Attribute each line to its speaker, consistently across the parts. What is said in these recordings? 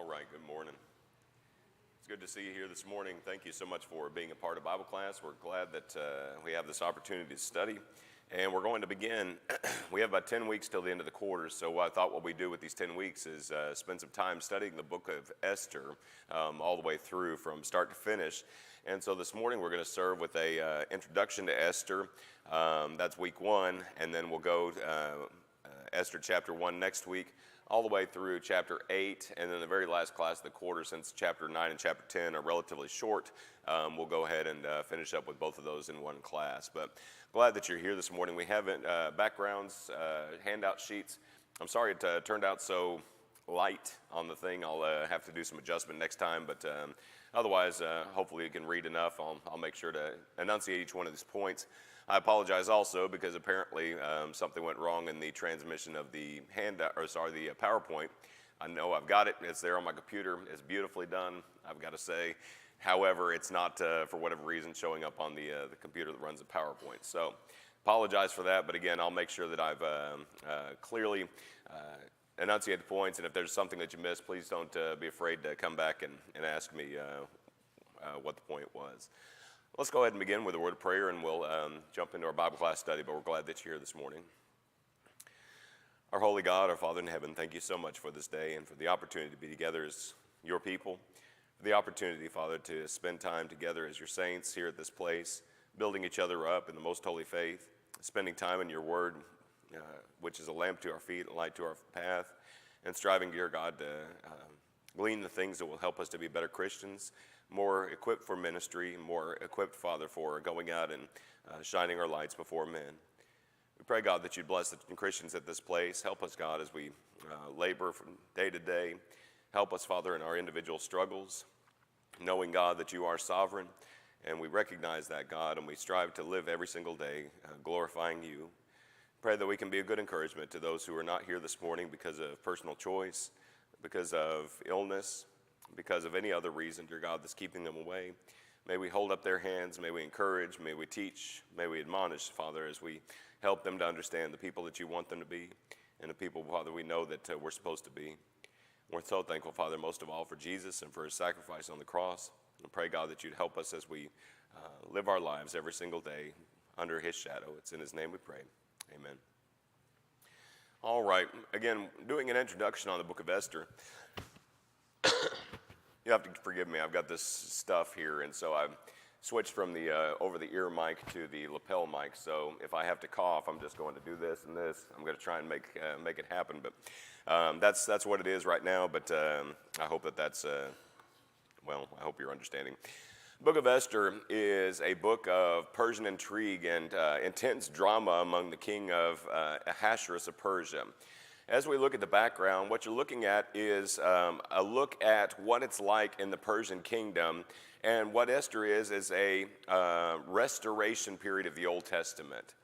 Speaker 1: right, good morning. It's good to see you here this morning. Thank you so much for being a part of Bible class. We're glad that we have this opportunity to study. And we're going to begin. We have about 10 weeks till the end of the quarter, so I thought what we do with these 10 weeks is spend some time studying the book of Esther all the way through from start to finish. And so this morning we're going to serve with a introduction to Esther. That's week 1, and then we'll go Esther Chapter 1 next week, all the way through Chapter 8, and then the very last class of the quarter, since Chapter 9 and Chapter 10 are relatively short, we'll go ahead and finish up with both of those in one class. But glad that you're here this morning. We have backgrounds, handout sheets. I'm sorry it turned out so light on the thing. I'll have to do some adjustment next time, but otherwise, hopefully you can read enough. I'll make sure to enunciate each one of these points. I apologize also because apparently something went wrong in the transmission of the the PowerPoint. I know I've got it. It's there on my computer. It's beautifully done, I've got to say. However, it's not, for whatever reason, showing up on the computer that runs the PowerPoint. So apologize for that, but again, I'll make sure that I've clearly enunciated the points, and if there's something that you missed, please don't be afraid to come back and ask me what the point was. Let's go ahead and begin with a word of prayer, and we'll jump into our Bible class study, but we're glad that you're here this morning. Our holy God, our Father in heaven, thank you so much for this day and for the opportunity to be together as your people, for the opportunity, Father, to spend time together as your saints here at this place, building each other up in the most holy faith, spending time in your word, which is a lamp to our feet, a light to our path, and striving, dear God, to glean the things that will help us to be better Christians, more equipped for ministry, more equipped, Father, for going out and shining our lights before men. We pray, God, that you'd bless the Christians at this place. Help us, God, as we labor from day to day. Help us, Father, in our individual struggles, knowing, God, that you are sovereign, and we recognize that, God, and we strive to live every single day glorifying you. Pray that we can be a good encouragement to those who are not here this morning because of personal choice, because of illness, because of any other reason, dear God, that's keeping them away. May we hold up their hands, may we encourage, may we teach, may we admonish, Father, as we help them to understand the people that you want them to be and the people, Father, we know that we're supposed to be. We're so thankful, Father, most of all for Jesus and for his sacrifice on the cross. And pray, God, that you'd help us as we live our lives every single day under his shadow. It's in his name we pray. Amen. All right, again, doing an introduction on the book of Esther. You have to forgive me, I've got this stuff here, and so I've switched from the over-the-ear mic to the lapel mic, so if I have to cough, I'm just going to do this and this. I'm going to try and make it happen, but that's what it is right now, but I hope that's, well, I hope you're understanding. The book of Esther is a book of Persian intrigue and intense drama among the king of Ahasuerus of Persia. As we look at the background, what you're looking at is a look at what it's like in the Persian kingdom, and what Esther is a restoration period of the Old Testament.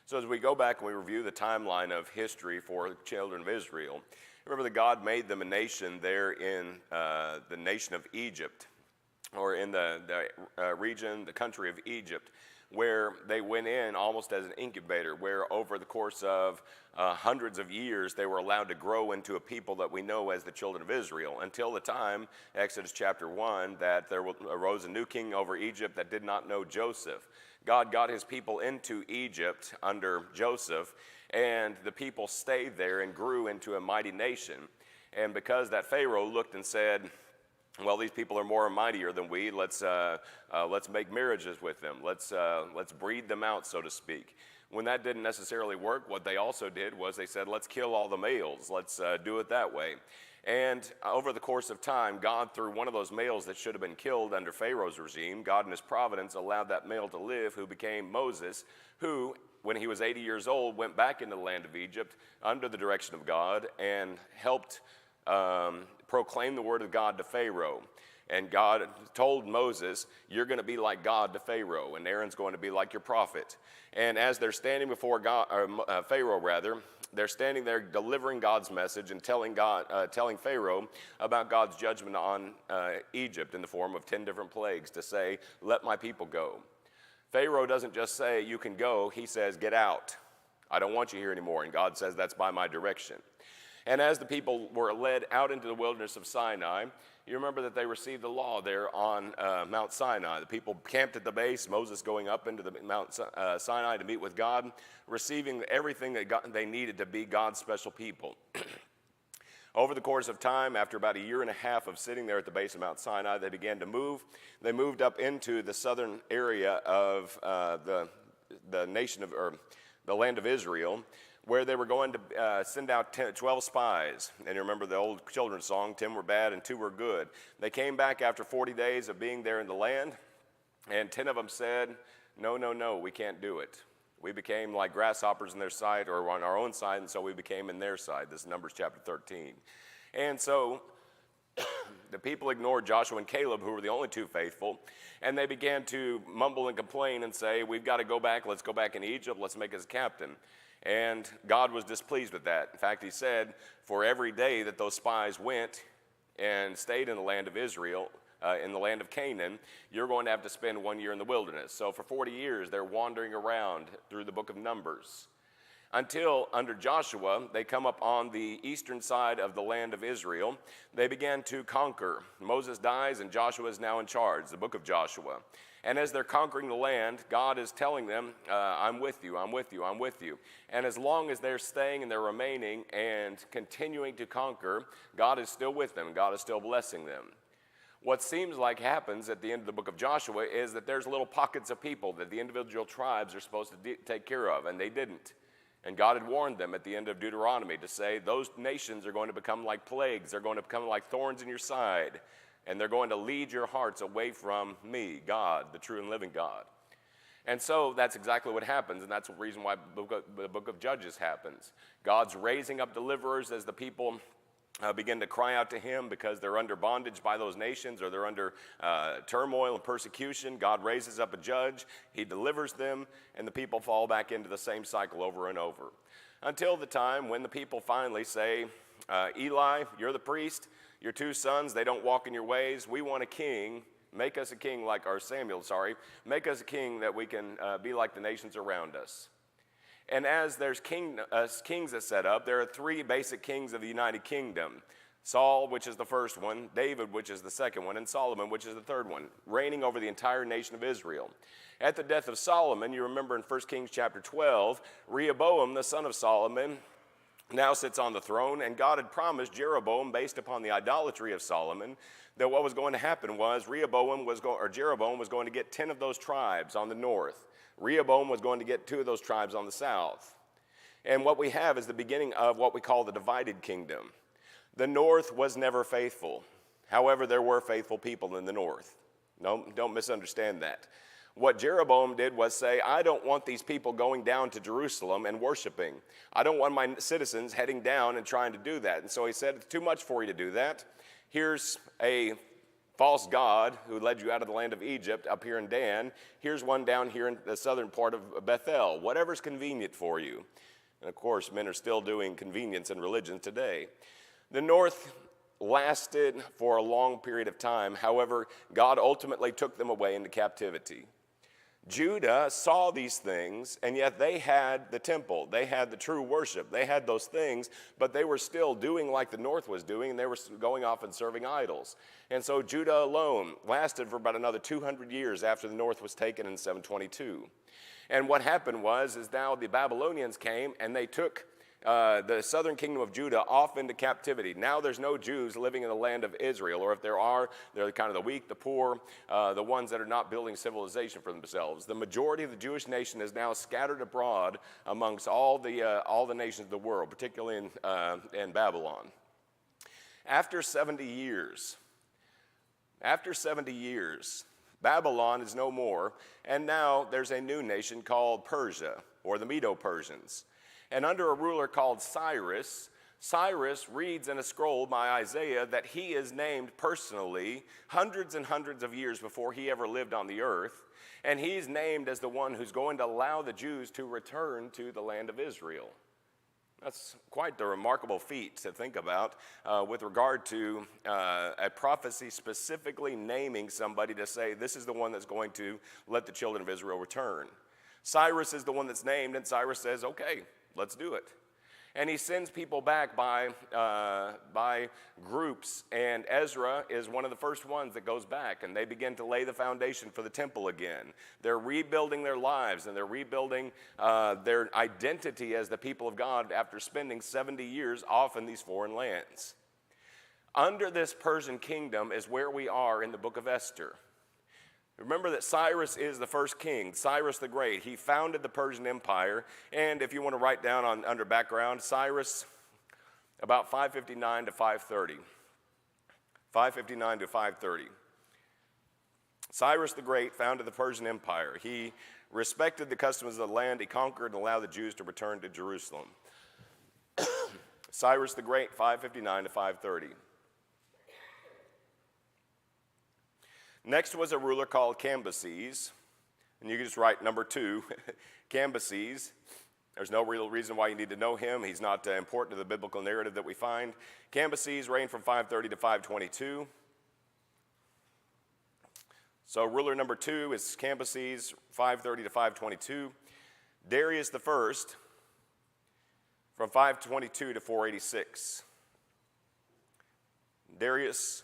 Speaker 1: So as we go back and we review the timeline of history for the children of Israel, remember that God made them a nation there in the nation of Egypt, or in the region, the country of Egypt, where they went in almost as an incubator, where over the course of hundreds of years they were allowed to grow into a people that we know as the children of Israel, until the time, Exodus chapter 1, that there arose a new king over Egypt that did not know Joseph. God got his people into Egypt under Joseph, and the people stayed there and grew into a mighty nation. And because that Pharaoh looked and said, well, these people are more mightier than we. Let's make marriages with them. Let's breed them out, so to speak. When that didn't necessarily work, what they also did was they said, let's kill all the males. Let's do it that way. And over the course of time, God, through one of those males that should have been killed under Pharaoh's regime, God in his providence allowed that male to live, who became Moses, who, when he was 80 years old, went back into the land of Egypt under the direction of God and helped proclaim the word of God to Pharaoh. And God told Moses, you're going to be like God to Pharaoh, and Aaron's going to be like your prophet. And as they're standing before God, Pharaoh, they're standing there delivering God's message and telling Pharaoh about God's judgment on Egypt in the form of 10 different plagues, to say, let my people go. Pharaoh doesn't just say, you can go. He says, get out. I don't want you here anymore. And God says, that's by my direction. And as the people were led out into the wilderness of Sinai, you remember that they received the law there on Mount Sinai. The people camped at the base, Moses going up into the Mount Sinai to meet with God, receiving everything they needed to be God's special people. Over the course of time, after about a year and a half of sitting there at the base of Mount Sinai, they began to move. They moved up into the southern area of the nation of, or the land of Israel, where they were going to send out 12 spies. And you remember the old children's song, 10 were bad and 2 were good. They came back after 40 days of being there in the land, and 10 of them said, no, no, no, we can't do it. We became like grasshoppers in their sight, or on our own side, and so we became in their side. This is Numbers chapter 13. And so the people ignored Joshua and Caleb, who were the only 2 faithful, and they began to mumble and complain and say, we've got to go back. Let's go back in Egypt. Let's make us a captain. And God was displeased with that. In fact, he said, for every day that those spies went and stayed in the land of Israel, in the land of Canaan, you're going to have to spend 1 year in the wilderness. So for 40 years, they're wandering around through the book of Numbers, until under Joshua, they come up on the eastern side of the land of Israel. They began to conquer. Moses dies, and Joshua is now in charge, the book of Joshua. And as they're conquering the land, God is telling them, I'm with you, I'm with you, I'm with you. And as long as they're staying and they're remaining and continuing to conquer, God is still with them. God is still blessing them. What seems like happens at the end of the book of Joshua is that there's little pockets of people that the individual tribes are supposed to take care of, and they didn't. And God had warned them at the end of Deuteronomy to say, those nations are going to become like plagues. They're going to become like thorns in your side, and they're going to lead your hearts away from me, God, the true and living God. And so that's exactly what happens, and that's the reason why the book of Judges happens. God's raising up deliverers as the people begin to cry out to him because they're under bondage by those nations, or they're under turmoil and persecution. God raises up a judge, he delivers them, and the people fall back into the same cycle over and over. Until the time when the people finally say, Eli, you're the priest, your 2 sons, they don't walk in your ways, we want a king, make us a king like, or Samuel, sorry, make us a king that we can be like the nations around us. And as there's kings that set up, there are 3 basic kings of the United Kingdom. Saul, which is the first one, David, which is the second one, and Solomon, which is the third one, reigning over the entire nation of Israel. At the death of Solomon, you remember in 1 Kings chapter 12, Rehoboam, the son of Solomon, now sits on the throne, and God had promised Jeroboam, based upon the idolatry of Solomon, that what was going to happen was Jeroboam was going to get 10 of those tribes on the north. Rehoboam was going to get 2 of those tribes on the south. And what we have is the beginning of what we call the divided kingdom. The north was never faithful. However, there were faithful people in the north. No, don't misunderstand that. What Jeroboam did was say, I don't want these people going down to Jerusalem and worshiping. I don't want my citizens heading down and trying to do that. And so he said, it's too much for you to do that. Here's a false god who led you out of the land of Egypt up here in Dan. Here's one down here in the southern part of Bethel. Whatever's convenient for you. And of course, men are still doing convenience in religion today. The north lasted for a long period of time. However, God ultimately took them away into captivity. Judah saw these things, and yet they had the temple. They had the true worship. They had those things, but they were still doing like the north was doing, and they were going off and serving idols. And so Judah alone lasted for about another 200 years after the north was taken in 722. And what happened was now the Babylonians came, and they took the southern kingdom of Judah off into captivity. Now there's no Jews living in the land of Israel, or if there are, they're kind of the weak, the poor, the ones that are not building civilization for themselves. The majority of the Jewish nation is now scattered abroad amongst all the nations of the world, particularly in Babylon. After 70 years, Babylon is no more, and now there's a new nation called Persia, or the Medo-Persians. And under a ruler called Cyrus, Cyrus reads in a scroll by Isaiah that he is named personally hundreds and hundreds of years before he ever lived on the earth. And he's named as the one who's going to allow the Jews to return to the land of Israel. That's quite the remarkable feat to think about with regard to a prophecy specifically naming somebody to say this is the one that's going to let the children of Israel return. Cyrus is the one that's named, and Cyrus says, okay, let's do it. And he sends people back by groups, and Ezra is one of the first ones that goes back, and they begin to lay the foundation for the temple again. They're rebuilding their lives, and they're rebuilding their identity as the people of God after spending 70 years off in these foreign lands. Under this Persian kingdom is where we are in the book of Esther. Remember that Cyrus is the first king, Cyrus the Great. He founded the Persian Empire, and if you want to write down under background, Cyrus, about 559 to 530. 559 to 530. Cyrus the Great founded the Persian Empire. He respected the customs of the land. He conquered and allowed the Jews to return to Jerusalem. Cyrus the Great, 559 to 530. Next was a ruler called Cambyses, and you can just write number 2, Cambyses. There's no real reason why you need to know him. He's not important to the biblical narrative that we find. Cambyses reigned from 530 to 522. So ruler number 2 is Cambyses, 530 to 522. Darius the First, from 522 to 486. Darius,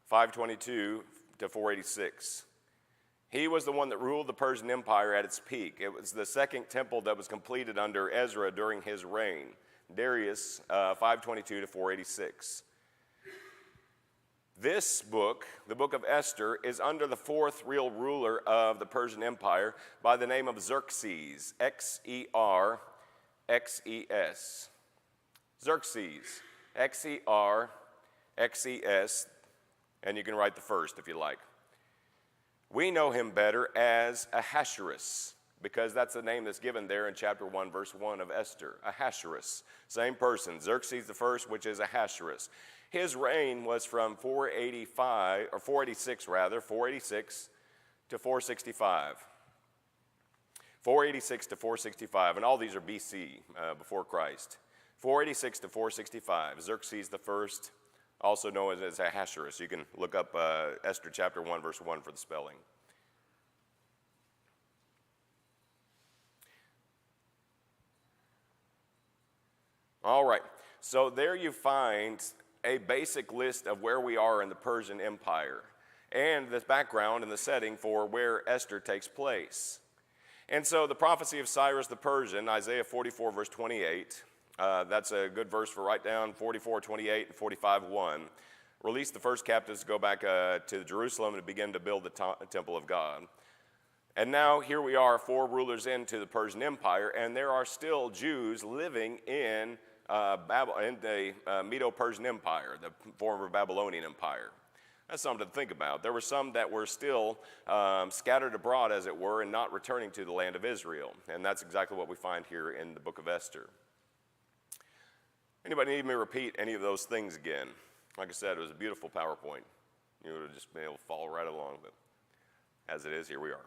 Speaker 1: 522 to 486. He was the one that ruled the Persian Empire at its peak. It was the second temple that was completed under Ezra during his reign. Darius, 522 to 486. This book, the book of Esther, is under the fourth real ruler of the Persian Empire by the name of Xerxes, X-E-R-X-E-S. Xerxes, X-E-R-X-E-S. And you can write the first if you like. We know him better as Ahasuerus, because that's the name that's given there in chapter 1, verse 1 of Esther. Ahasuerus, same person. Xerxes the first, which is Ahasuerus. His reign was from 486 to 465. 486 to 465, and all these are BC, before Christ. 486 to 465, Xerxes the first, also known as Ahasuerus. You can look up Esther Chapter 1, verse 1 for the spelling. All right, so there you find a basic list of where we are in the Persian Empire and the background and the setting for where Esther takes place. And so the prophecy of Cyrus the Persian, Isaiah 44, verse 28, that's a good verse for write down, 44:28 and 45:1. Release the first captives to go back to Jerusalem and begin to build the temple of God. And now here we are, 4 rulers into the Persian Empire, and there are still Jews living in the Medo-Persian Empire, the former Babylonian Empire. That's something to think about. There were some that were still scattered abroad, as it were, and not returning to the land of Israel. And that's exactly what we find here in the book of Esther. Anybody need me to repeat any of those things again? Like I said, it was a beautiful PowerPoint. You would have just been able to follow right along, but as it is, here we are.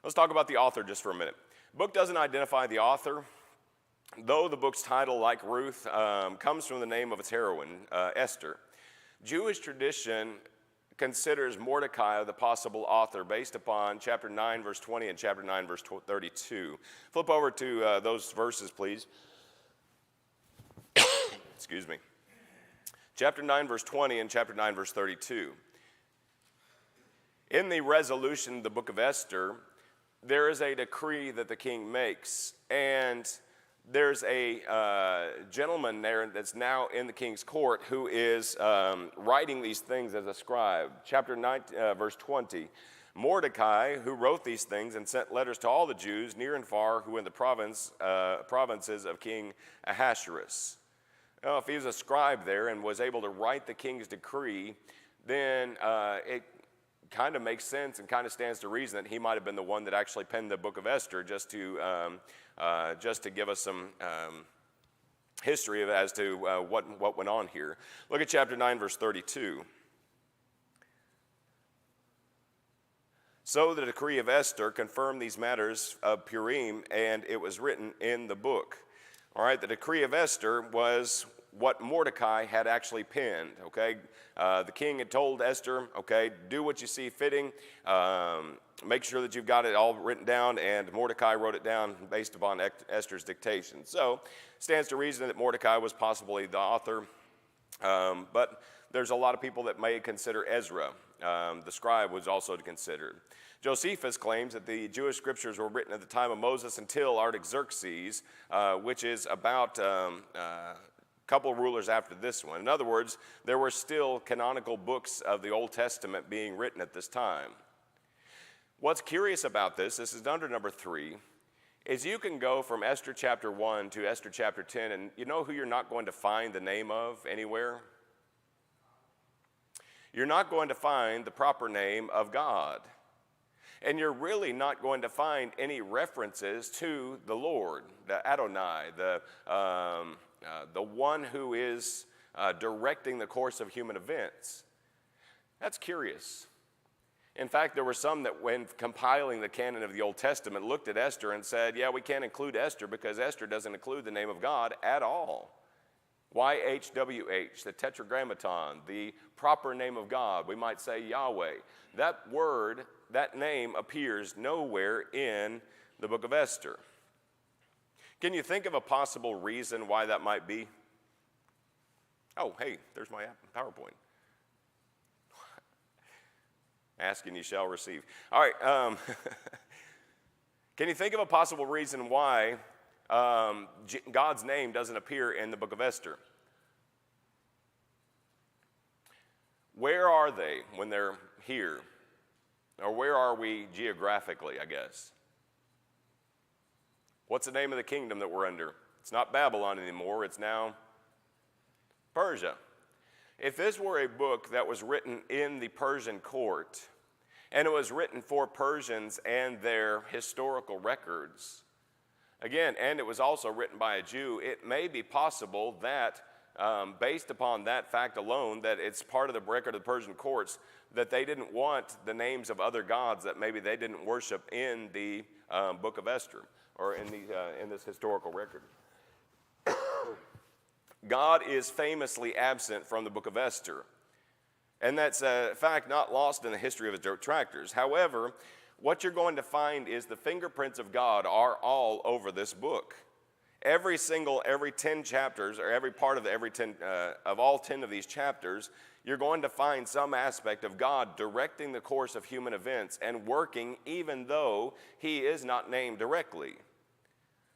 Speaker 1: Let's talk about the author just for a minute. The book doesn't identify the author, though the book's title, like Ruth, comes from the name of its heroine, Esther. Jewish tradition considers Mordecai the possible author based upon chapter 9, verse 20 and chapter 9, verse 32. Flip over to those verses, please. Excuse me. Chapter 9, verse 20 and chapter 9, verse 32. In the resolution of the book of Esther, there is a decree that the king makes, and there's a gentleman there that's now in the king's court who is writing these things as a scribe. Chapter 9, verse 20. Mordecai, who wrote these things and sent letters to all the Jews near and far who were in the provinces of King Ahasuerus. Now, if he was a scribe there and was able to write the king's decree, then it kind of makes sense and kind of stands to reason that he might have been the one that actually penned the book of Esther, just to give us some history as to what went on here. Look at chapter 9, verse 32. So the decree of Esther confirmed these matters of Purim, and it was written in the book. All right, the decree of Esther was what Mordecai had actually penned, okay? The king had told Esther, okay, do what you see fitting. Make sure that you've got it all written down, and Mordecai wrote it down based upon Esther's dictation. So, stands to reason that Mordecai was possibly the author, but there's a lot of people that may consider Ezra. The scribe was also considered. Josephus claims that the Jewish scriptures were written at the time of Moses until Artaxerxes, which is about couple rulers after this one. In other words, there were still canonical books of the Old Testament being written at this time. What's curious about this is under number 3, is you can go from Esther Chapter 1 to Esther Chapter 10, and you know who you're not going to find the name of anywhere? You're not going to find the proper name of God. And you're really not going to find any references to the Lord, the Adonai, the one who is directing the course of human events. That's curious. In fact, there were some that when compiling the canon of the Old Testament looked at Esther and said, yeah, we can't include Esther because Esther doesn't include the name of God at all. YHWH, the Tetragrammaton, the proper name of God, we might say Yahweh. That word, that name appears nowhere in the book of Esther. Can you think of a possible reason why that might be? Oh, hey, there's my PowerPoint. Ask and you shall receive. All right. Can you think of a possible reason why God's name doesn't appear in the book of Esther? Where are they when they're here? Or where are we geographically, I guess? What's the name of the kingdom that we're under? It's not Babylon anymore, it's now Persia. If this were a book that was written in the Persian court, and it was written for Persians and their historical records, again, and it was also written by a Jew, it may be possible that, based upon that fact alone, that it's part of the record of the Persian courts, that they didn't want the names of other gods that maybe they didn't worship in the book of Esther, or in this historical record. God is famously absent from the book of Esther. And that's a fact not lost in the history of his detractors. However, what you're going to find is the fingerprints of God are all over this book. Every 10 chapters, or every part of of all 10 of these chapters, you're going to find some aspect of God directing the course of human events and working even though he is not named directly.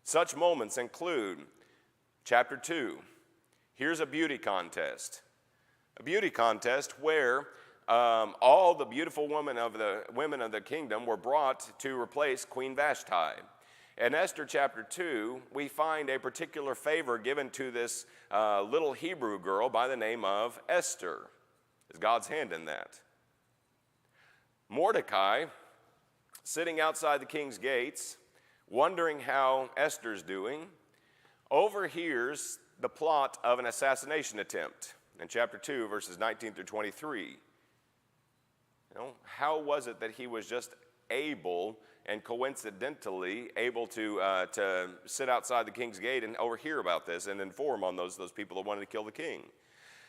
Speaker 1: Such moments include chapter 2. Here's a beauty contest. A beauty contest where all the beautiful women of the kingdom were brought to replace Queen Vashti. In Esther chapter 2, we find a particular favor given to this little Hebrew girl by the name of Esther. Is God's hand in that? Mordecai, sitting outside the king's gates, wondering how Esther's doing, overhears the plot of an assassination attempt in chapter 2, verses 19 through 23. How was it that he was just able and coincidentally able to sit outside the king's gate and overhear about this and inform on those people that wanted to kill the king?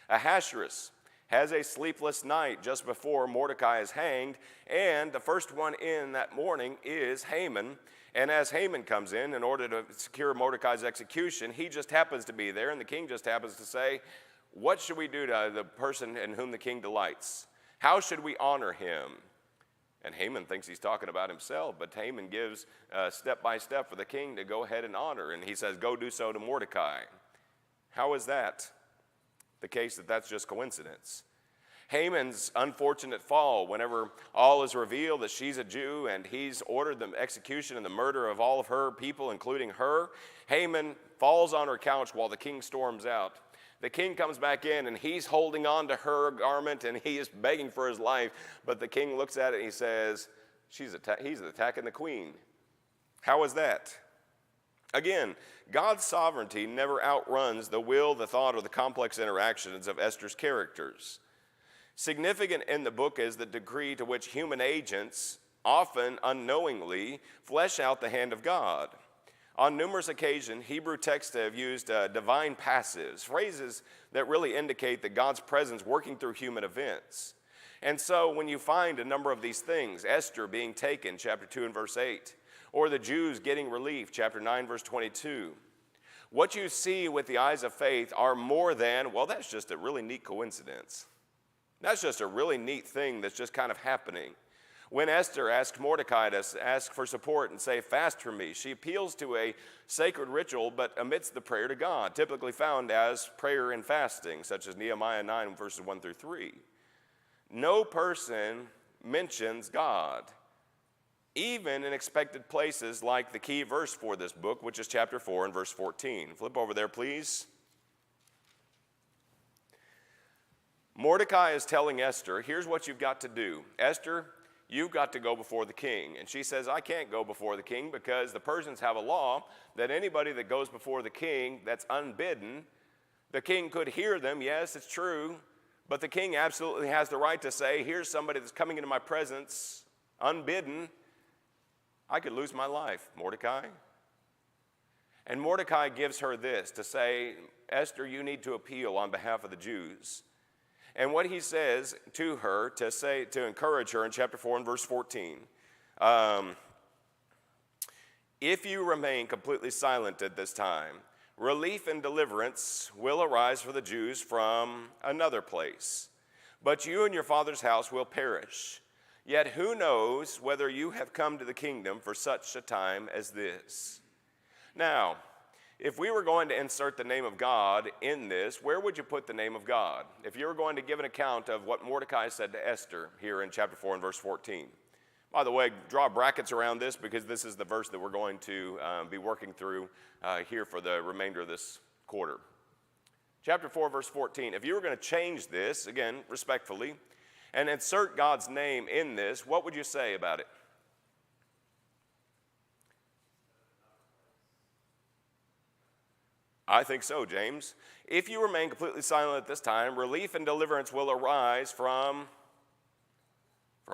Speaker 1: Ahasuerus has a sleepless night just before Mordecai is hanged, and the first one in that morning is Haman. And as Haman comes in order to secure Mordecai's execution, he just happens to be there, and the king just happens to say, what should we do to the person in whom the king delights? How should we honor him? And Haman thinks he's talking about himself, but Haman gives step by step for the king to go ahead and honor, and he says, go do so to Mordecai. How is that the case that that's just coincidence? Haman's unfortunate fall, whenever all is revealed that she's a Jew and he's ordered the execution and the murder of all of her people, including her, Haman falls on her couch while the king storms out. The king comes back in and he's holding on to her garment and he is begging for his life, but the king looks at it and he says, he's attacking the queen. How is that? Again, God's sovereignty never outruns the will, the thought, or the complex interactions of Esther's characters. Significant in the book is the degree to which human agents, often unknowingly, flesh out the hand of God. On numerous occasions, Hebrew texts have used divine passives, phrases that really indicate that God's presence working through human events. And so when you find a number of these things, Esther being taken, chapter 2 and verse 8, or the Jews getting relief, chapter 9, verse 22, what you see with the eyes of faith are more than, well, that's just a really neat coincidence. That's just a really neat thing that's just kind of happening. When Esther asked Mordecai to ask for support and say, fast for me, she appeals to a sacred ritual but omits the prayer to God, typically found as prayer and fasting, such as Nehemiah 9, verses 1 through 3. No person mentions God, even in expected places like the key verse for this book, which is chapter 4 and verse 14. Flip over there, please. Mordecai is telling Esther, here's what you've got to do. Esther, you've got to go before the king. And she says, I can't go before the king because the Persians have a law that anybody that goes before the king that's unbidden, the king could hear them, yes, it's true, but the king absolutely has the right to say, here's somebody that's coming into my presence unbidden. I could lose my life, Mordecai. And Mordecai gives her this to say, Esther, you need to appeal on behalf of the Jews. And what he says to her to encourage her in chapter 4 and verse 14, if you remain completely silent at this time, relief and deliverance will arise for the Jews from another place. But you and your father's house will perish. Yet who knows whether you have come to the kingdom for such a time as this? Now, if we were going to insert the name of God in this, where would you put the name of God? If you were going to give an account of what Mordecai said to Esther here in chapter 4 and verse 14. By the way, draw brackets around this because this is the verse that we're going to be working through here for the remainder of this quarter. Chapter 4, verse 14. If you were going to change this, again, respectfully, and insert God's name in this, what would you say about it? I think so, James. If you remain completely silent at this time, relief and deliverance will arise from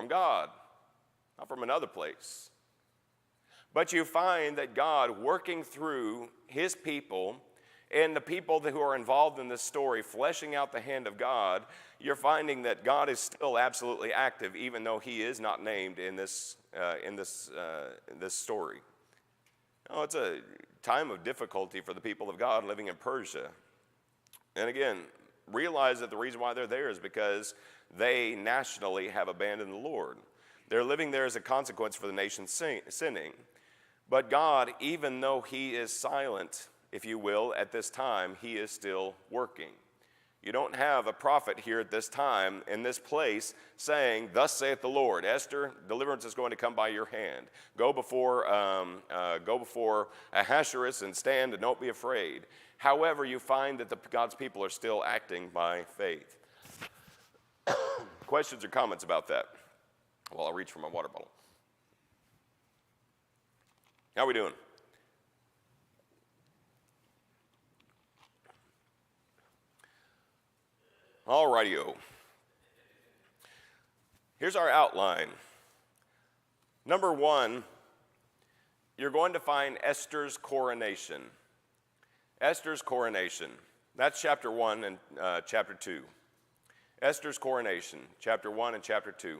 Speaker 1: God, not from another place. But you find that God working through his people and the people who are involved in this story, fleshing out the hand of God, you're finding that God is still absolutely active, even though he is not named in this story. Oh, it's a time of difficulty for the people of God living in Persia. And again, realize that the reason why they're there is because they nationally have abandoned the Lord. They're living there as a consequence for the nation sinning. But God, even though he is silent, if you will, at this time, he is still working. You don't have a prophet here at this time in this place saying, thus saith the Lord, Esther, deliverance is going to come by your hand. Go before Ahasuerus and stand and don't be afraid. However, you find that God's people are still acting by faith. Questions or comments about that? Well, I'll reach for my water bottle. How are we doing? All righty-o. Here's our outline. Number one, you're going to find Esther's coronation. Esther's coronation. That's chapter 1 and chapter 2. Esther's coronation, chapter 1 and chapter 2.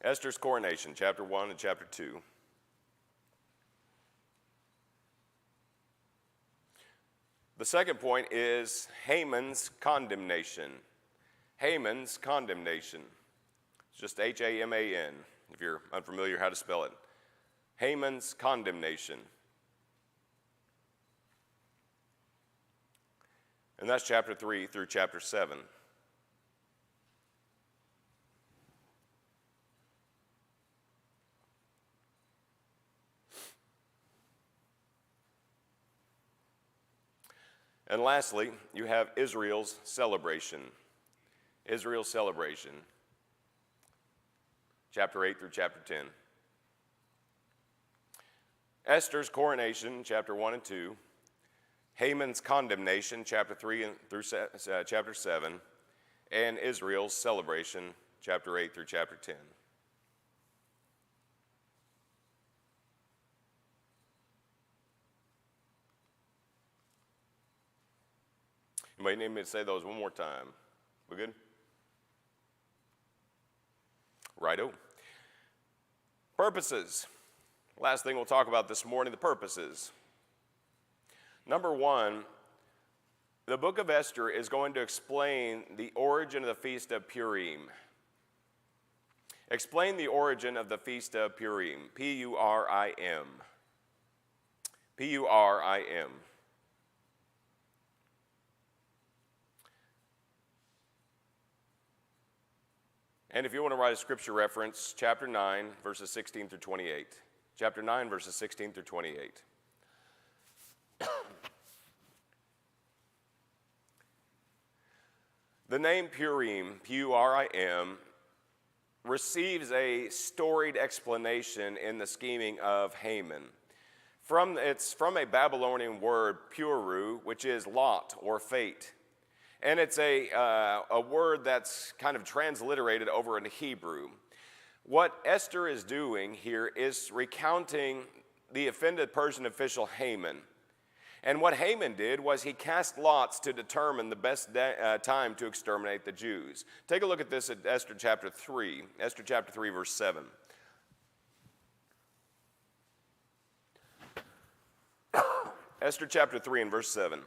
Speaker 1: Esther's coronation, chapter 1 and chapter 2. The second point is Haman's condemnation. Haman's condemnation. It's just H-A-M-A-N, if you're unfamiliar how to spell it. Haman's condemnation. And that's chapter 3 through chapter 7. And lastly, you have Israel's celebration. Israel's celebration. Chapter 8 through chapter 10. Esther's coronation, chapter 1 and 2. Haman's condemnation, chapter 3 through chapter 7, and Israel's celebration, chapter 8 through chapter 10. You might need me to say those one more time. We good? Righto. Purposes. Last thing we'll talk about this morning, the purposes. Number one, the book of Esther is going to explain the origin of the Feast of Purim. Explain the origin of the Feast of Purim. P-U-R-I-M. P-U-R-I-M. And if you want to write a scripture reference, chapter 9, verses 16 through 28. Chapter 9, verses 16 through 28. The name Purim, P-U-R-I-M, receives a storied explanation in the scheming of Haman. It's from a Babylonian word, puru, which is lot or fate. And it's a word that's kind of transliterated over into Hebrew. What Esther is doing here is recounting the offended Persian official Haman. And what Haman did was he cast lots to determine the best time to exterminate the Jews. Take a look at this at Esther chapter 3. Esther chapter 3, verse 7. Esther chapter 3 and verse 7.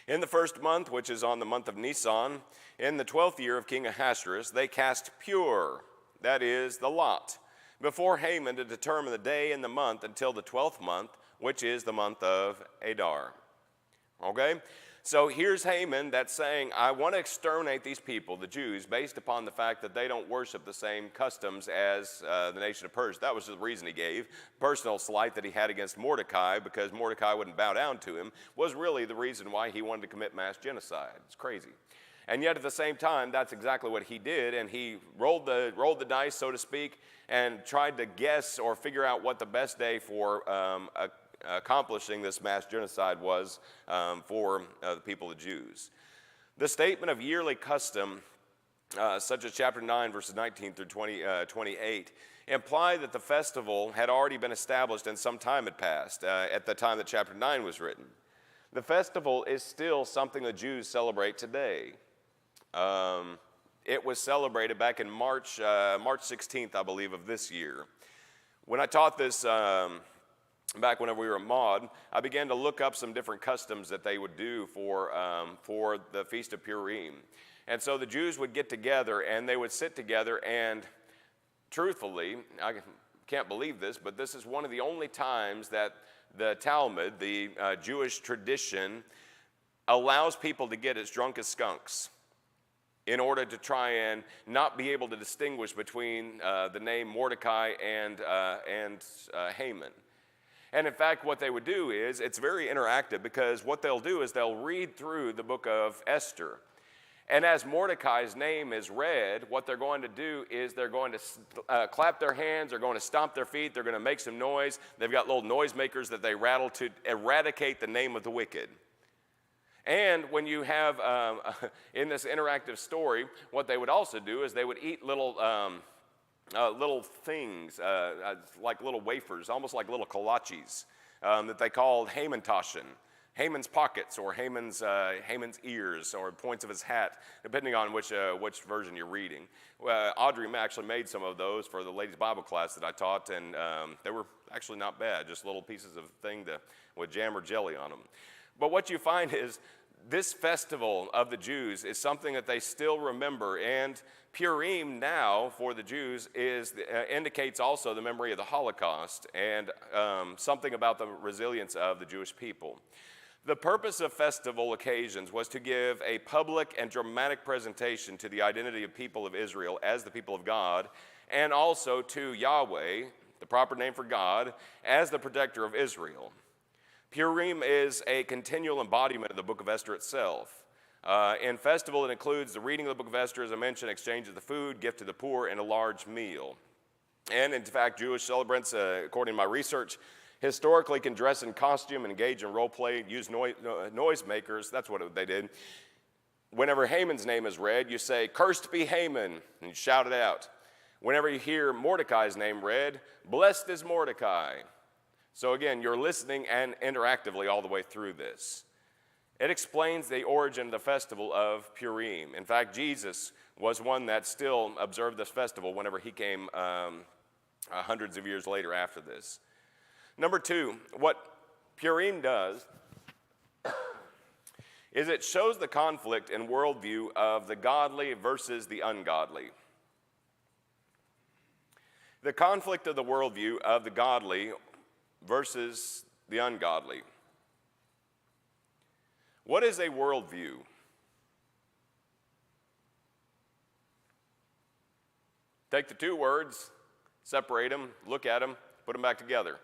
Speaker 1: In the first month, which is on the month of Nisan, in the 12th year of King Ahasuerus, they cast pur, that is, the lot, before Haman to determine the day and the month until the 12th month, which is the month of Adar. Okay? So here's Haman that's saying, I want to exterminate these people, the Jews, based upon the fact that they don't worship the same customs as the nation of Persia. That was the reason he gave. Personal slight that he had against Mordecai, because Mordecai wouldn't bow down to him, was really the reason why he wanted to commit mass genocide. It's crazy. And yet at the same time, that's exactly what he did, and he rolled the dice, so to speak, and tried to guess or figure out what the best day for accomplishing this mass genocide was for the people of the Jews. The statement of yearly custom, such as chapter 9, verses 19 through 28, imply that the festival had already been established and some time had passed at the time that chapter 9 was written. The festival is still something the Jews celebrate today. It was celebrated back in March 16th, I believe, of this year. When I taught this back whenever we were at Maud, I began to look up some different customs that they would do for the Feast of Purim. And so the Jews would get together and they would sit together, and truthfully, I can't believe this, but this is one of the only times that the Talmud, the Jewish tradition, allows people to get as drunk as skunks in order to try and not be able to distinguish between the name Mordecai and Haman. And in fact, what they would do is, it's very interactive, because what they'll do is they'll read through the book of Esther. And as Mordecai's name is read, what they're going to do is they're going to clap their hands, they're going to stomp their feet, they're going to make some noise. They've got little noisemakers that they rattle to eradicate the name of the wicked. And when you have, in this interactive story, what they would also do is they would eat little things, like little wafers, almost like little kolaches, that they called Hamantaschen, Haman's pockets, or Haman's ears, or points of his hat, depending on which version you're reading. Audrey actually made some of those for the ladies' Bible class that I taught, and they were actually not bad, just little pieces of thing with jam or jelly on them. But what you find is this festival of the Jews is something that they still remember, and Purim now for the Jews indicates also the memory of the Holocaust and something about the resilience of the Jewish people. The purpose of festival occasions was to give a public and dramatic presentation to the identity of people of Israel as the people of God, and also to Yahweh, the proper name for God, as the protector of Israel. Purim is a continual embodiment of the book of Esther itself. In festival, it includes the reading of the book of Esther, as I mentioned, exchange of the food, gift to the poor, and a large meal. And in fact, Jewish celebrants, according to my research, historically can dress in costume and engage in role play, use noise makers. That's what they did. Whenever Haman's name is read, you say, "Cursed be Haman," and you shout it out. Whenever you hear Mordecai's name read, "Blessed is Mordecai." So again, you're listening and interactively all the way through this. It explains the origin of the festival of Purim. In fact, Jesus was one that still observed this festival whenever he came hundreds of years later after this. Number two, what Purim does is it shows the conflict and worldview of the godly versus the ungodly. The conflict of the worldview of the godly versus the ungodly. What is a worldview? Take the two words, separate them, look at them, put them back together.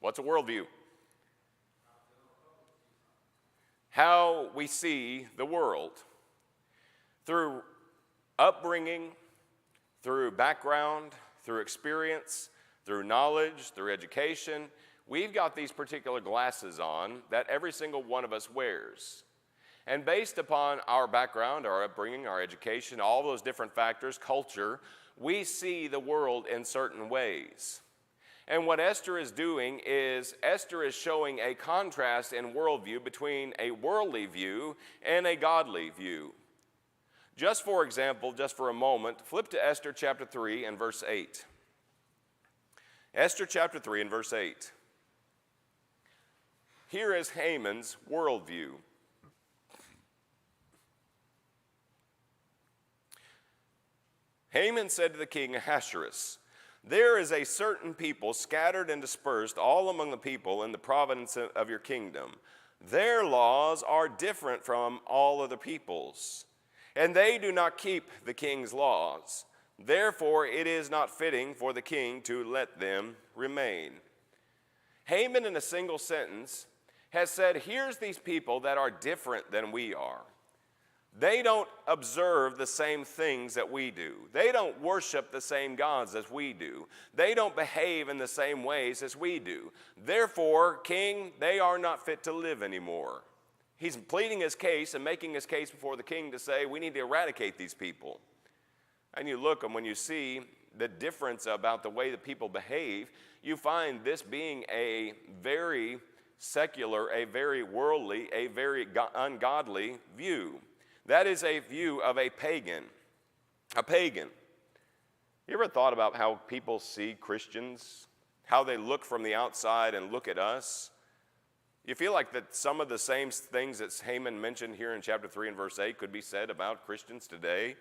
Speaker 1: What's a worldview? How we see the world. Through upbringing, through background, through experience, through knowledge, through education, we've got these particular glasses on that every single one of us wears. And based upon our background, our upbringing, our education, all those different factors, culture, we see the world in certain ways. And what Esther is doing is Esther is showing a contrast in worldview between a worldly view and a godly view. Just for example, just for a moment, flip to Esther chapter 3 and verse 8. Esther chapter 3 and verse 8. Here is Haman's worldview. Haman said to the king Ahasuerus, "There is a certain people scattered and dispersed all among the people in the province of your kingdom. Their laws are different from all other peoples, and they do not keep the king's laws. Therefore it is not fitting for the king to let them remain." Haman, in a single sentence, has said, here's these people that are different than we are. They don't observe the same things that we do. They don't worship the same gods as we do. They don't behave in the same ways as we do. Therefore, king, they are not fit to live anymore. He's pleading his case and making his case before the king to say, we need to eradicate these people. And you look, and when you see the difference about the way that people behave, you find this being a very secular, a very worldly, a very ungodly view. That is a view of a pagan. A pagan. You ever thought about how people see Christians? How they look from the outside and look at us? You feel like that some of the same things that Haman mentioned here in chapter 3 and verse 8 could be said about Christians today?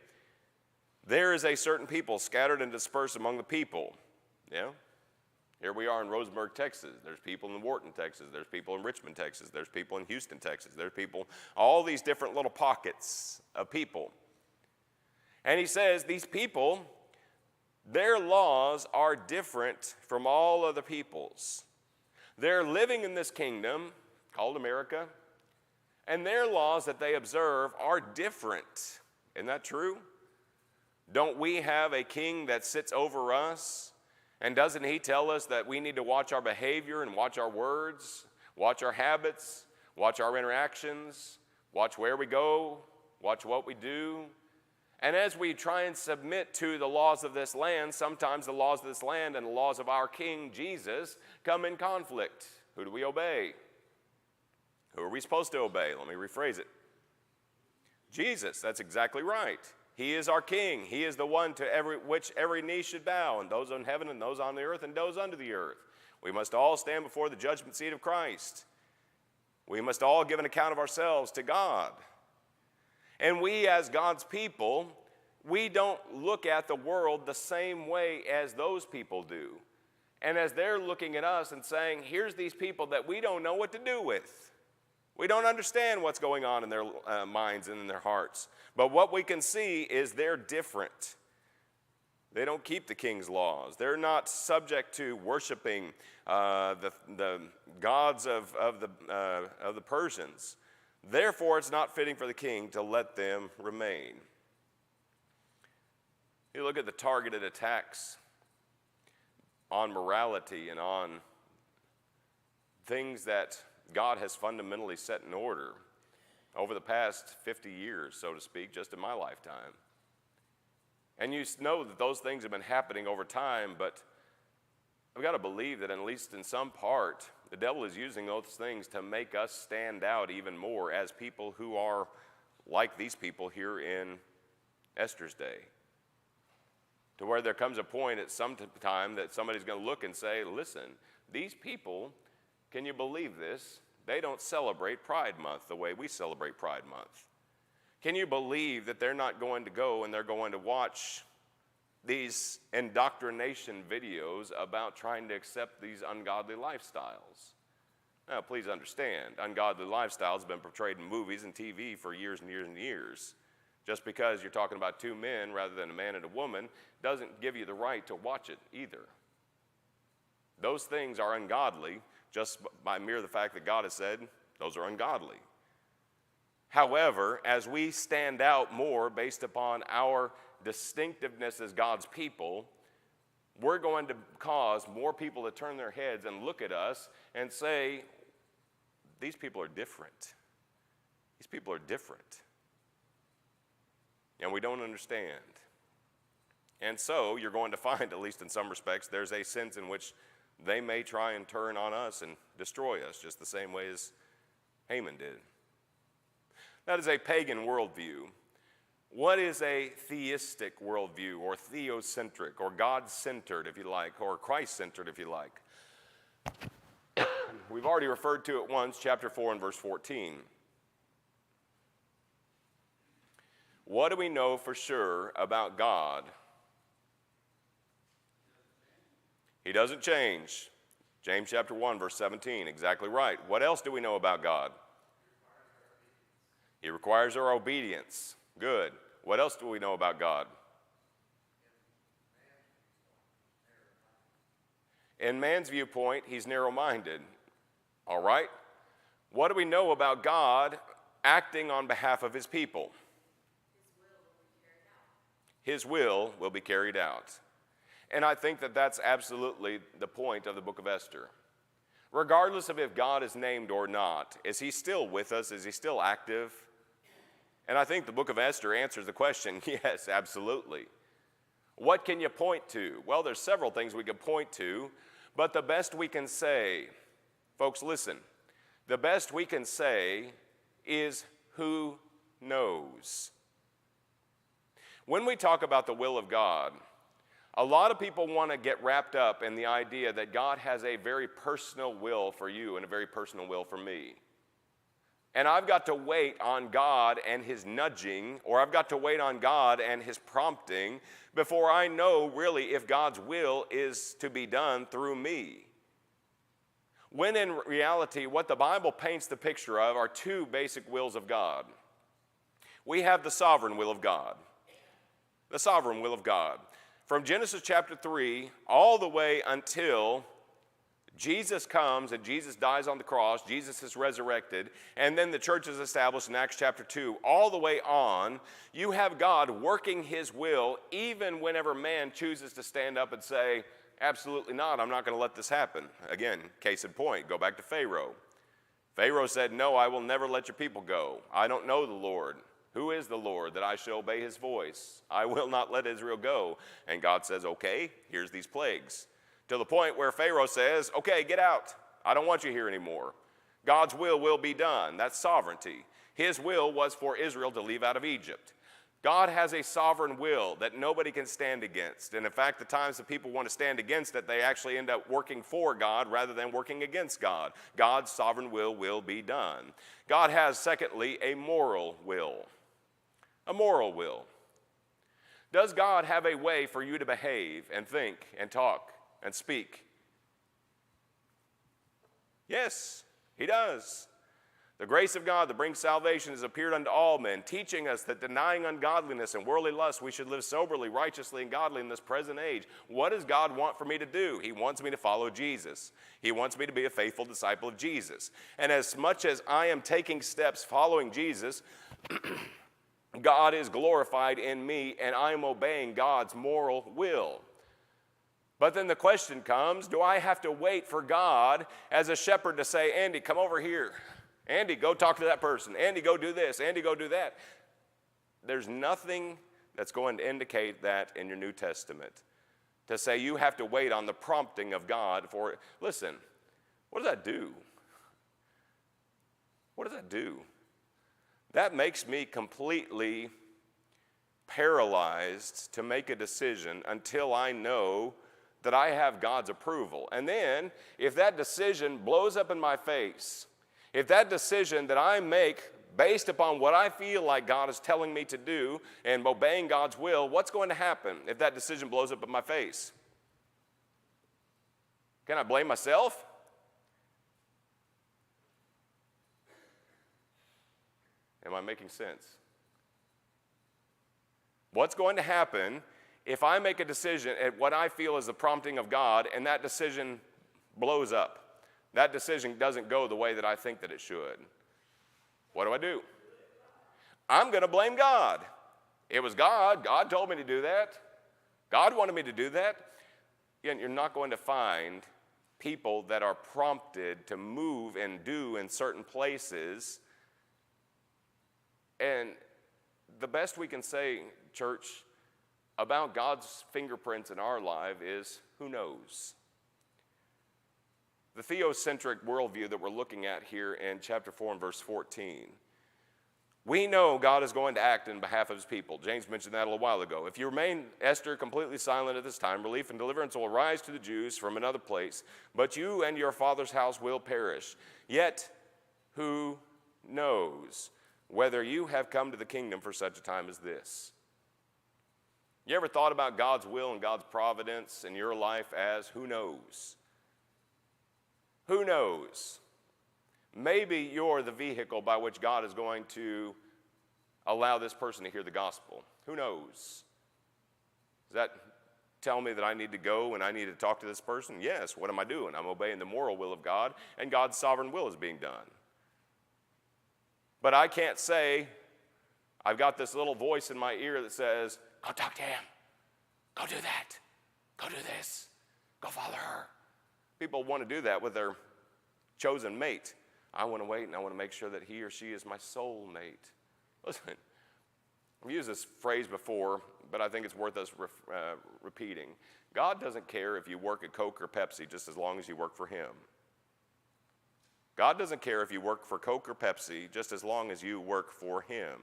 Speaker 1: There is a certain people scattered and dispersed among the people. Yeah? Here we are in Roseburg, Texas. There's people in Wharton, Texas. There's people in Richmond, Texas. There's people in Houston, Texas. There's people, all these different little pockets of people. And he says these people, their laws are different from all other peoples. They're living in this kingdom called America, and their laws that they observe are different. Isn't that true? Don't we have a king that sits over us? And doesn't he tell us that we need to watch our behavior and watch our words, watch our habits, watch our interactions, watch where we go, watch what we do? And as we try and submit to the laws of this land, sometimes the laws of this land and the laws of our King Jesus come in conflict. Who do we obey? Who are we supposed to obey? Let me rephrase it. Jesus, that's exactly right. He is our King. He is the one to which every knee should bow, and those in heaven and those on the earth and those under the earth. We must all stand before the judgment seat of Christ. We must all give an account of ourselves to God. And we as God's people, we don't look at the world the same way as those people do. And as they're looking at us and saying, here's these people that we don't know what to do with. We don't understand what's going on in their minds and in their hearts. But what we can see is they're different. They don't keep the king's laws. They're not subject to worshiping the gods of the Persians. Therefore, it's not fitting for the king to let them remain. You look at the targeted attacks. on morality and on things that God has fundamentally set in order over the past 50 years, so to speak, just in my lifetime. And you know that those things have been happening over time, but I've got to believe that at least in some part, the devil is using those things to make us stand out even more as people who are like these people here in Esther's day. To where there comes a point at some time that somebody's going to look and say, listen, these people, can you believe this? They don't celebrate Pride Month the way we celebrate Pride Month. Can you believe that they're not going to go and they're going to watch these indoctrination videos about trying to accept these ungodly lifestyles? Now, please understand, ungodly lifestyles have been portrayed in movies and TV for years and years and years. Just because you're talking about two men rather than a man and a woman doesn't give you the right to watch it either. Those things are ungodly just by mere the fact that God has said those are ungodly. However, as we stand out more based upon our distinctiveness as God's people, we're going to cause more people to turn their heads and look at us and say, these people are different. These people are different. And we don't understand. And so you're going to find, at least in some respects, there's a sense in which they may try and turn on us and destroy us just the same way as Haman did. That is a pagan worldview. What is a theistic worldview, or theocentric, or God-centered, if you like, or Christ-centered, if you like? We've already referred to it once, chapter 4 and verse 14. What do we know for sure about God? He doesn't change. James chapter 1, verse 17, exactly right. What else do we know about God? He requires our obedience. Good. What else do we know about God? In man's viewpoint, he's narrow-minded. All right? What do we know about God acting on behalf of his people? His will will be carried out. And I think that that's absolutely the point of the book of Esther. Regardless of if God is named or not, is he still with us? Is he still active? And I think the book of Esther answers the question, yes, absolutely. What can you point to? Well, there's several things we could point to, but the best we can say, folks, listen, the best we can say is who knows. When we talk about the will of God, a lot of people want to get wrapped up in the idea that God has a very personal will for you and a very personal will for me. And I've got to wait on God and his nudging, or I've got to wait on God and his prompting before I know really if God's will is to be done through me. When in reality, what the Bible paints the picture of are two basic wills of God. We have the sovereign will of God. The sovereign will of God. From Genesis chapter 3 all the way until Jesus comes and Jesus dies on the cross, Jesus is resurrected, and then the church is established in Acts chapter 2. All the way on, you have God working his will even whenever man chooses to stand up and say, absolutely not, I'm not going to let this happen. Again, case in point, go back to Pharaoh. Pharaoh said, no, I will never let your people go. I don't know the Lord. Who is the Lord that I shall obey his voice? I will not let Israel go. And God says, okay, here's these plagues. To the point where Pharaoh says, okay, get out. I don't want you here anymore. God's will be done. That's sovereignty. His will was for Israel to leave out of Egypt. God has a sovereign will that nobody can stand against. And in fact, the times that people want to stand against it, they actually end up working for God rather than working against God. God's sovereign will be done. God has, secondly, a moral will. A moral will. Does God have a way for you to behave and think and talk and speak? Yes, he does. The grace of God that brings salvation has appeared unto all men, teaching us that denying ungodliness and worldly lust, we should live soberly, righteously, and godly in this present age. What does God want for me to do? He wants me to follow Jesus. He wants me to be a faithful disciple of Jesus. And as much as I am taking steps following Jesus, God is glorified in me, and I am obeying God's moral will. But then the question comes, do I have to wait for God as a shepherd to say, Andy, come over here. Andy, go talk to that person. Andy, go do this. Andy, go do that. There's nothing that's going to indicate that in your New Testament to say you have to wait on the prompting of God for it. Listen, what does that do? What does that do? That makes me completely paralyzed to make a decision until I know that I have God's approval. And then, if that decision blows up in my face, if that decision that I make based upon what I feel like God is telling me to do and obeying God's will, what's going to happen if that decision blows up in my face? Can I blame myself? Am I making sense? What's going to happen if I make a decision at what I feel is the prompting of God and that decision blows up? That decision doesn't go the way that I think that it should. What do? I'm going to blame God. It was God. God told me to do that. God wanted me to do that. You're not going to find people that are prompted to move and do in certain places. And the best we can say, church, about God's fingerprints in our life is, who knows? The Theocentric Worldview that we're looking at here in chapter 4 and verse 14. We know God is going to act in behalf of his people. James mentioned that a little while ago. If you remain, Esther, completely silent at this time, relief and deliverance will arise to the Jews from another place, but you and your father's house will perish. Yet, who knows whether you have come to the kingdom for such a time as this? You ever thought about God's will and God's providence in your life as who knows? Who knows? Maybe you're the vehicle by which God is going to allow this person to hear the gospel. Who knows? Does that tell me that I need to go and I need to talk to this person? Yes. What am I doing? I'm obeying the moral will of God, and God's sovereign will is being done. But I can't say, I've got this little voice in my ear that says, go talk to him. Go do that. Go do this. Go follow her. People want to do that with their chosen mate. I want to wait and I want to make sure that he or she is my soul mate. Listen, I've used this phrase before, but I think it's worth us repeating. God doesn't care if you work at Coke or Pepsi just as long as you work for him. God doesn't care if you work for Coke or Pepsi just as long as you work for him.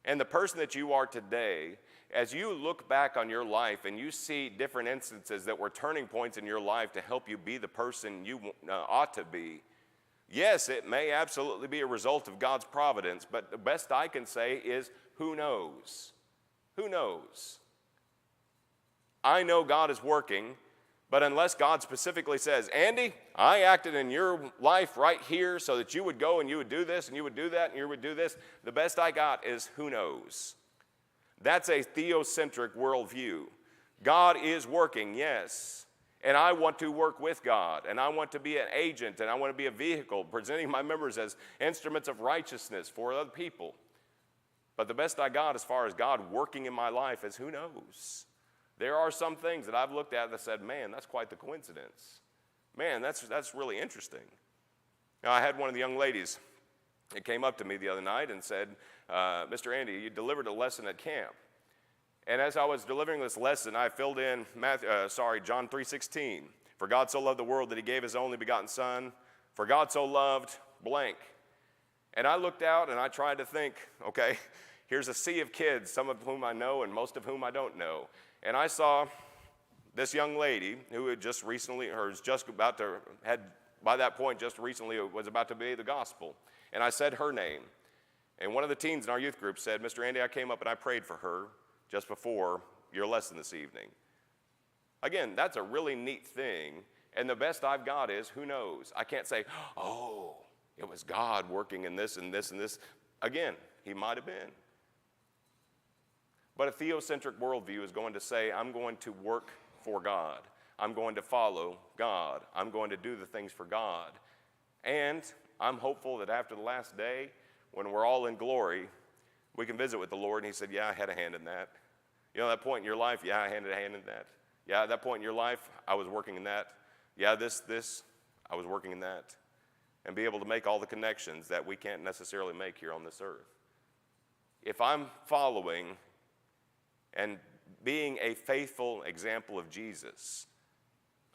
Speaker 1: And the person that you are today, as you look back on your life and you see different instances that were turning points in your life to help you be the person you ought to be, yes, it may absolutely be a result of God's providence, but the best I can say is, who knows? Who knows? I know God is working, but unless God specifically says, Andy, I acted in your life right here so that you would go and you would do this and you would do that and you would do this, the best I got is who knows. That's a theocentric worldview. God is working, yes, and I want to work with God, and I want to be an agent, and I want to be a vehicle, presenting my members as instruments of righteousness for other people. But the best I got as far as God working in my life is who knows. There are some things that I've looked at that said, man, that's quite the coincidence. Man, that's really interesting. Now, I had one of the young ladies that came up to me the other night and said, Mr. Andy, you delivered a lesson at camp. And as I was delivering this lesson, I filled in John 3:16. For God so loved the world that he gave his only begotten son. For God so loved blank. And I looked out and I tried to think, okay, here's a sea of kids, some of whom I know and most of whom I don't know. And I saw this young lady who had just recently, or was just about to, had by that point just recently was about to obey the gospel. And I said her name. And one of the teens in our youth group said, Mr. Andy, I came up and I prayed for her just before your lesson this evening. Again, that's a really neat thing. And the best I've got is, who knows? I can't say, oh, it was God working in this and this and this. Again, he might have been. But a theocentric worldview is going to say, I'm going to work for God. I'm going to follow God. I'm going to do the things for God. And I'm hopeful that after the last day, when we're all in glory, we can visit with the Lord. And he said, yeah, I had a hand in that. You know that point in your life? Yeah, I had a hand in that. Yeah, at that point in your life, I was working in that. Yeah, this, I was working in that. And be able to make all the connections that we can't necessarily make here on this earth. If I'm following and being a faithful example of Jesus,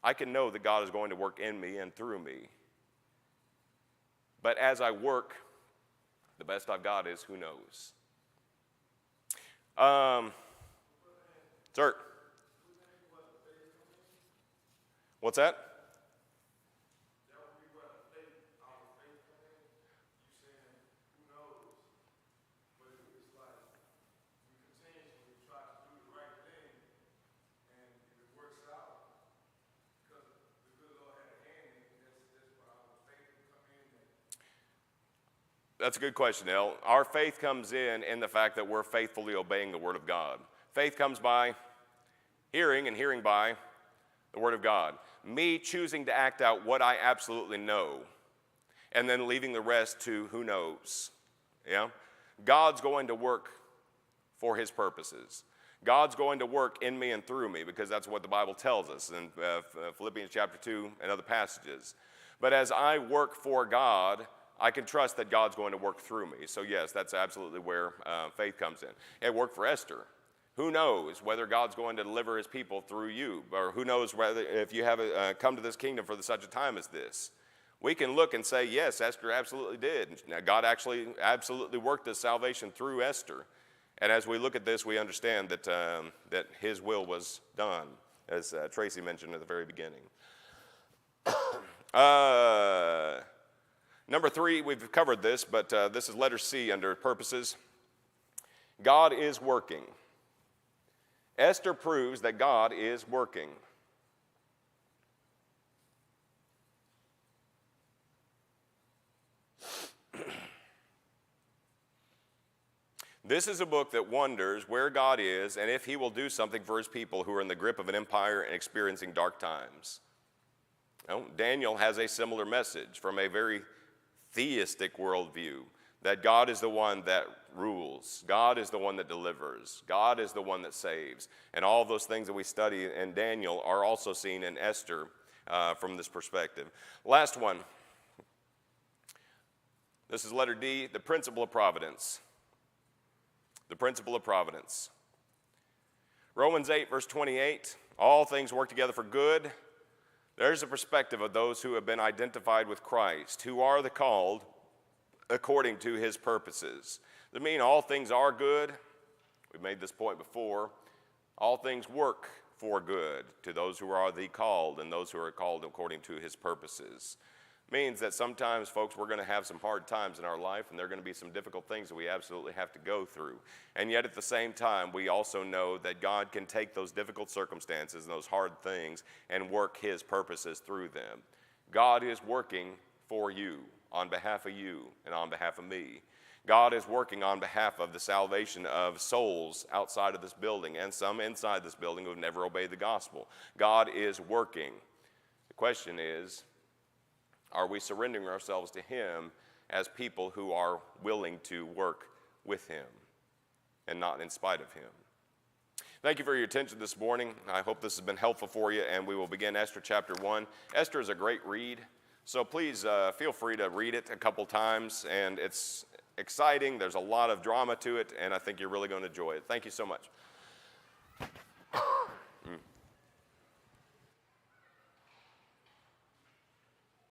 Speaker 1: I can know that God is going to work in me and through me. But as I work, the best I've got is who knows. Sir. What's that? That's a good question, El. Our faith comes in the fact that we're faithfully obeying the Word of God. Faith comes by hearing, and hearing by the Word of God. Me choosing to act out what I absolutely know, and then leaving the rest to who knows. Yeah? God's going to work for His purposes. God's going to work in me and through me, because that's what the Bible tells us in Philippians chapter 2 and other passages. But as I work for God, I can trust that God's going to work through me. So yes, that's absolutely where faith comes in. It worked for Esther. Who knows whether God's going to deliver His people through you, or who knows whether if you have come to this kingdom for such a time as this. We can look and say, yes, Esther absolutely did. Now, God actually absolutely worked His salvation through Esther. And as we look at this, we understand that, that His will was done, as Tracy mentioned at the very beginning. Number 3, we've covered this, but this is letter C under purposes. God is working. Esther proves that God is working. This is a book that wonders where God is and if He will do something for His people who are in the grip of an empire and experiencing dark times. Now, Daniel has a similar message from a very theistic worldview, that God is the one that rules, God is the one that delivers, God is the one that saves. And all those things that we study in Daniel are also seen in Esther from this perspective. Last one. This is letter D, the principle of providence. The principle of providence. Romans 8, verse 28, all things work together for good. There's a perspective of those who have been identified with Christ, who are the called according to His purposes. Does it mean all things are good? We've made this point before. All things work for good to those who are the called and those who are called according to His purposes. Means that sometimes, folks, we're going to have some hard times in our life, and there are going to be some difficult things that we absolutely have to go through. And yet at the same time, we also know that God can take those difficult circumstances and those hard things and work His purposes through them. God is working for you, on behalf of you, and on behalf of me. God is working on behalf of the salvation of souls outside of this building and some inside this building who have never obeyed the gospel. God is working. The question is, are we surrendering ourselves to Him as people who are willing to work with Him and not in spite of Him? Thank you for your attention this morning. I hope this has been helpful for you, and we will begin Esther Chapter 1. Esther is a great read, so please feel free to read it a couple times, and it's exciting. There's a lot of drama to it, and I think you're really going to enjoy it. Thank you so much.